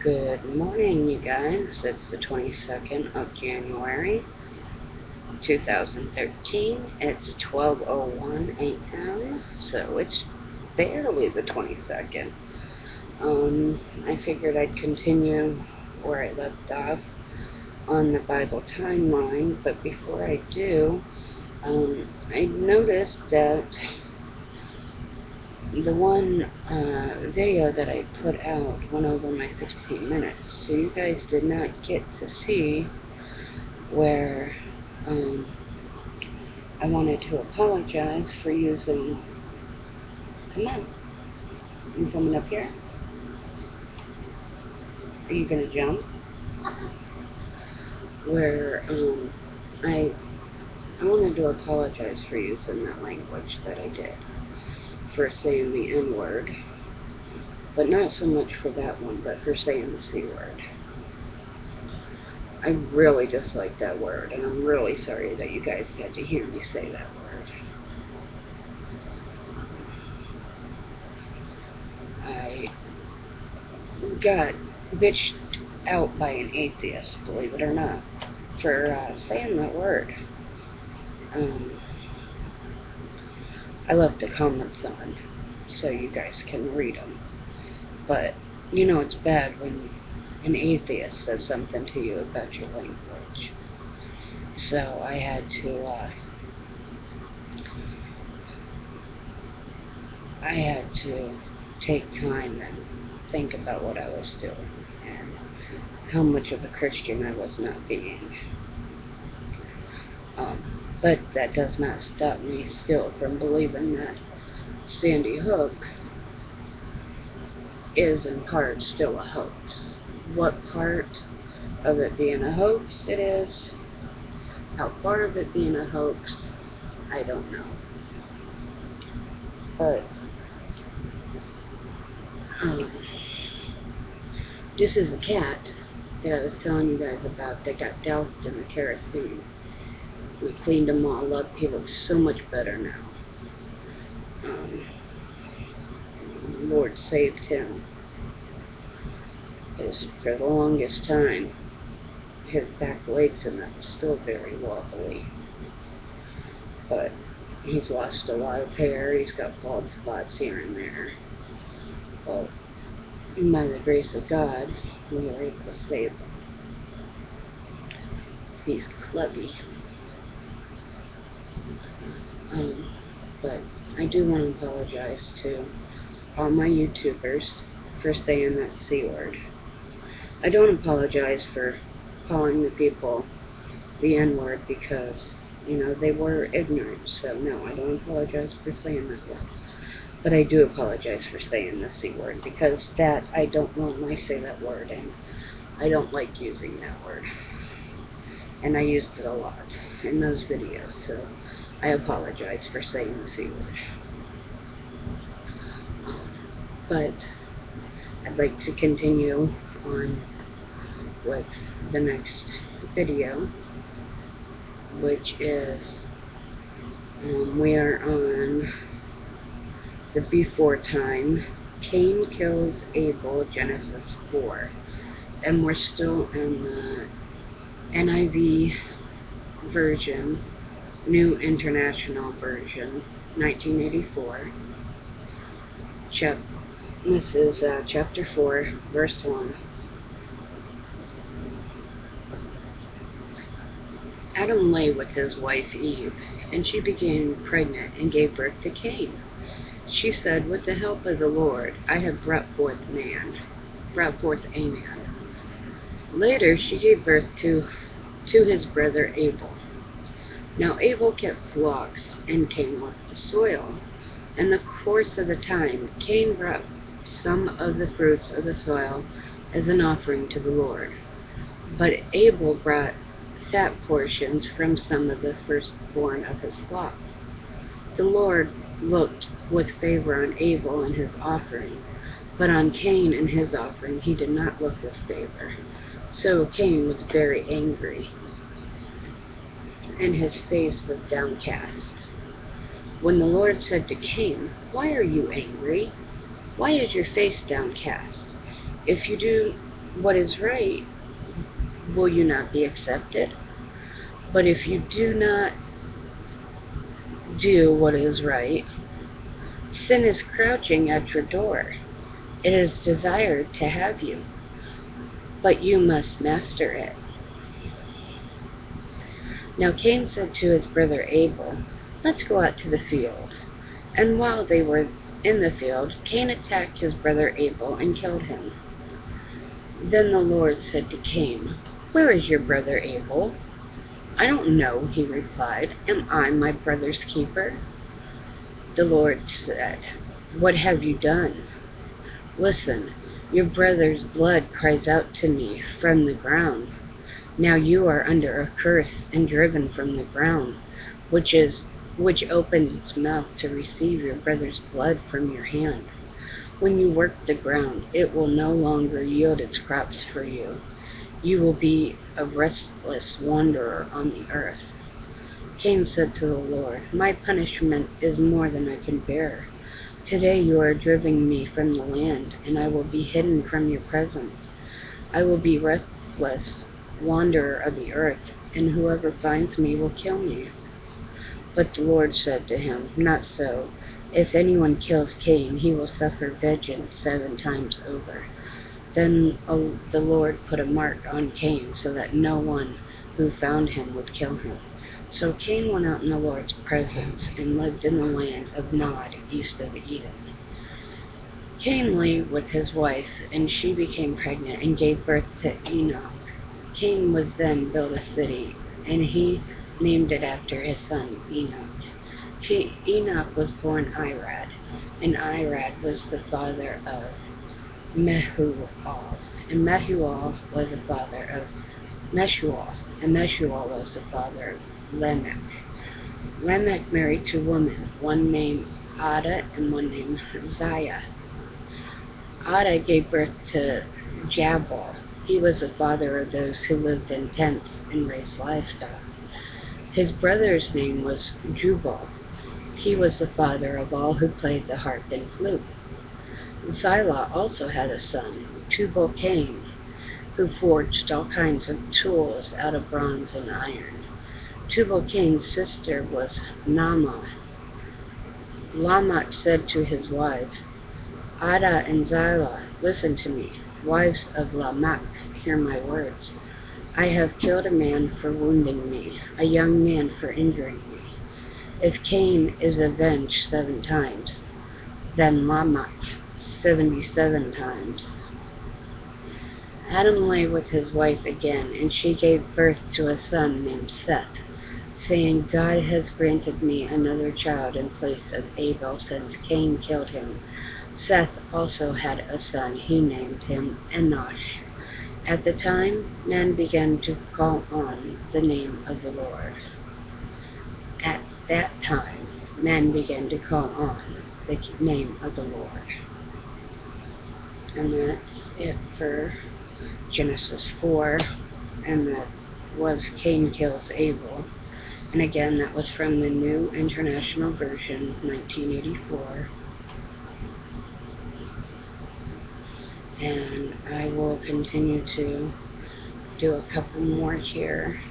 Good morning, you guys. It's the 22nd of January, 2013. It's 12:01 a.m., so it's barely the 22nd. I figured I'd continue where I left off on the Bible timeline, but before I do, I noticed that the one video that I put out went over my 15 minutes, so you guys did not get to see where I wanted to apologize for using, come on, you coming up here? Are you going to jump? Where I wanted to apologize for using that language that I did, for saying the N-word, but not so much for that one, but for saying the C-word. I really dislike that word, and I'm really sorry that you guys had to hear me say that word. I got bitched out by an atheist, believe it or not, for saying that word. I left the comments on so you guys can read them, but you know it's bad when an atheist says something to you about your language. So I had to take time and think about what I was doing and how much of a Christian I was not being. But that does not stop me still from believing that Sandy Hook is in part still a hoax. What part of it being a hoax it is, how far of it being a hoax, I don't know. But this is a cat that I was telling you guys about that got doused in the kerosene. We cleaned him all up. He looks so much better now. The Lord saved him. Because for the longest time, his back legs and that was still very wobbly. But he's lost a lot of hair. He's got bald spots here and there. But by the grace of God, we were able to save him. He's clubby. But I do want to apologize to all my YouTubers for saying that C word. I don't apologize for calling the people the N-word because, you know, they were ignorant. So no, I don't apologize for saying that word. But I do apologize for saying the C word because that I don't normally say that word, and I don't like using that word. And I used it a lot in those videos, so I apologize for saying the C word. But I'd like to continue on with the next video, which is we are on the before time. Cain Kills Abel, Genesis 4, and we're still in the NIV version, New International Version, 1984. This is chapter 4, verse 1. Adam lay with his wife Eve, and she became pregnant and gave birth to Cain. She said, "With the help of the Lord, I have brought forth a man." Later, she gave birth to his brother Abel. Now Abel kept flocks, and Cain worked the soil. In the course of the time, Cain brought some of the fruits of the soil as an offering to the Lord. But Abel brought fat portions from some of the firstborn of his flock. The Lord looked with favor on Abel and his offering, but on Cain and his offering he did not look with favor. So Cain was very angry, and his face was downcast. When the Lord said to Cain, "Why are you angry? Why is your face downcast? If you do what is right, will you not be accepted? But if you do not do what is right, sin is crouching at your door. It is desired to have you, but you must master it. Now Cain said to his brother Abel, let's go out to the field. And while they were in the field, Cain attacked his brother Abel and killed him. Then the Lord said to Cain, where is your brother Abel? I don't know, he replied. Am I my brother's keeper? The Lord said, what have you done? Listen, your brother's blood cries out to me from the ground. Now you are under a curse and driven from the ground, which opened its mouth to receive your brother's blood from your hand. When you work the ground, it will no longer yield its crops for you. You will be a restless wanderer on the earth. Cain said to the Lord, my punishment is more than I can bear. Today you are driving me from the land, and I will be hidden from your presence. I will be restless wanderer of the earth, and whoever finds me will kill me. But the Lord said to him, not so. If anyone kills Cain, he will suffer vengeance 7 times over. Then the Lord put a mark on Cain, so that no one who found him would kill him. So Cain went out in the Lord's presence and lived in the land of Nod, east of Eden. Cain lay with his wife, and she became pregnant and gave birth to Enoch. Cain was then built a city, and he named it after his son Enoch. Enoch was born Irad, and Irad was the father of Mehual, and Mehual was the father of Meshual, and Meshual was the father of Lamech. Lamech married 2 women, one named Ada and one named Zillah. Ada gave birth to Jabal. He was the father of those who lived in tents and raised livestock. His brother's name was Jubal. He was the father of all who played the harp and flute. Zillah also had a son, Tubal-Cain, who forged all kinds of tools out of bronze and iron. Tubal-Cain's sister was Naamah. Lamech said to his wives, Ada and Zillah, listen to me. Wives of Lamech, hear my words. I have killed a man for wounding me, a young man for injuring me. If Cain is avenged 7 times, then Lamech 77 times. Adam lay with his wife again, and she gave birth to a son named Seth, saying, God has granted me another child in place of Abel, since Cain killed him. Seth also had a son. He named him Enosh. At the time, men began to call on the name of the Lord. At that time, men began to call on the name of the Lord. And that's it for Genesis 4, and that was Cain Kills Abel. And again, that was from the New International Version, 1984. And I will continue to do a couple more here.